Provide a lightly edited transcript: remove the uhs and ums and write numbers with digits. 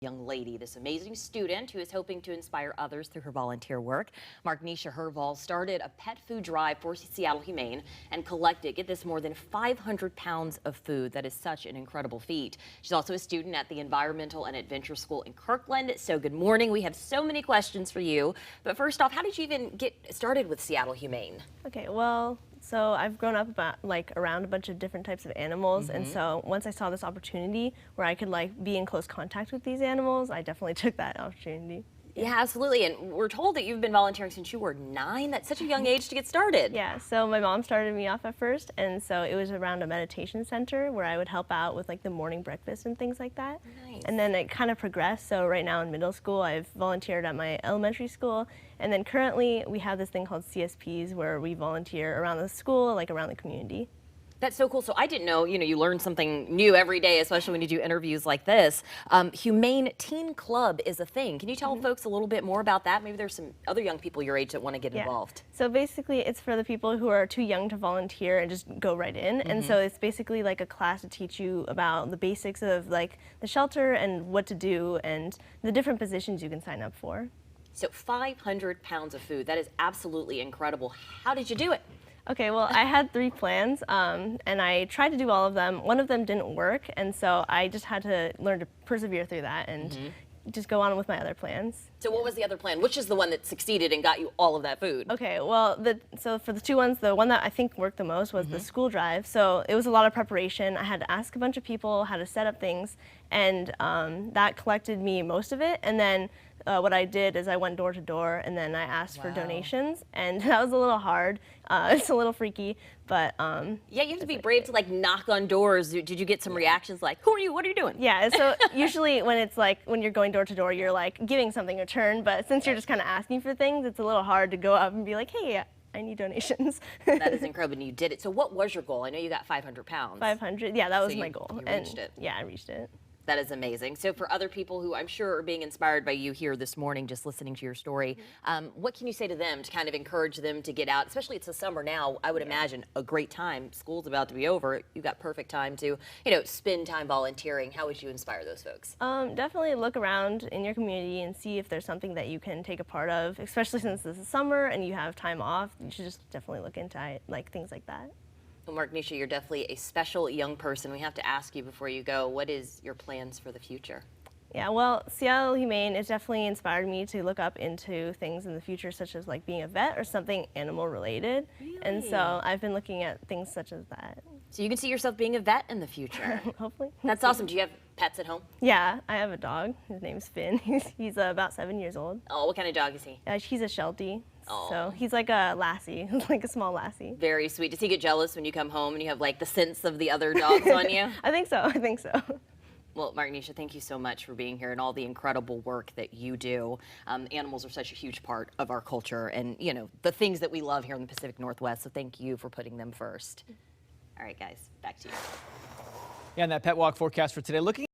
Young lady, this amazing student who is hoping to inspire others through her volunteer work. Marknisha Hervol started a pet food drive for Seattle Humane and collected, get this, more than 500 pounds of food. That is such an incredible feat. She's also a student at the Environmental and Adventure School in Kirkland. So good morning. We have so many questions for you. But first off, how did you even get started with Seattle Humane? Okay, well, so I've grown up around a bunch of different types of animals, and so once I saw this opportunity where I could be in close contact with these animals, I definitely took that opportunity. Yeah, absolutely. And we're told that you've been volunteering since you were 9. That's such a young age to get started. Yeah, so my mom started me off at first, and so it was around a meditation center where I would help out with the morning breakfast and things like that. Nice. And then it kind of progressed. So right now in middle school, I've volunteered at my elementary school, and then currently we have this thing called CSPs where we volunteer around the school, around the community. That's so cool. So I didn't know, you learn something new every day, especially when you do interviews like this. Humane Teen Club is a thing. Can you tell folks a little bit more about that? Maybe there's some other young people your age that want to get involved. So basically it's for the people who are too young to volunteer and just go right in. And so it's basically like a class to teach you about the basics of the shelter and what to do and the different positions you can sign up for. So 500 pounds of food. That is absolutely incredible. How did you do it? Okay, well, I had 3 plans, and I tried to do all of them. One of them didn't work, and so I just had to learn to persevere through that and just go on with my other plans. So what was the other plan? Which is the one that succeeded and got you all of that food? Okay, well, so for the 2 ones, the one that I think worked the most was the school drive. So it was a lot of preparation. I had to ask a bunch of people how to set up things, and that collected me most of it. And then what I did is I went door to door, and then I asked for donations, and that was a little hard. It's a little freaky, but yeah, you have to be brave to knock on doors. Did you get some reactions like, "Who are you? What are you doing?" Yeah, so usually when it's when you're going door to door, you're giving something in return, but since you're just kind of asking for things, it's a little hard to go up and be like, "Hey, I need donations." That is incredible, and you did it. So what was your goal? I know you got 500 pounds. 500, yeah, that was my goal. You reached it. Yeah, I reached it. That is amazing. So for other people who I'm sure are being inspired by you here this morning, just listening to your story, what can you say to them to kind of encourage them to get out? Especially it's the summer now, I would imagine a great time. School's about to be over. You've got perfect time to, spend time volunteering. How would you inspire those folks? Definitely look around in your community and see if there's something that you can take a part of, especially since this is summer and you have time off. You should just definitely look into it, things like that. Well, Marknisha, you're definitely a special young person. We have to ask you before you go, what is your plans for the future? Yeah, well, Seattle Humane has definitely inspired me to look up into things in the future, such as being a vet or something animal related. Really? And so I've been looking at things such as that. So you can see yourself being a vet in the future. Hopefully. That's awesome. Do you have pets at home? Yeah, I have a dog. His name's Finn. He's about 7 years old. Oh, what kind of dog is he? He's a Sheltie. Oh. So he's like a lassie, like a small lassie. Very sweet. Does he get jealous when you come home and you have the scents of the other dogs on you? I think so. Well, Marknisha, thank you so much for being here and all the incredible work that you do. Animals are such a huge part of our culture and, the things that we love here in the Pacific Northwest. So thank you for putting them first. All right, guys, back to you. And that pet walk forecast for today. Looking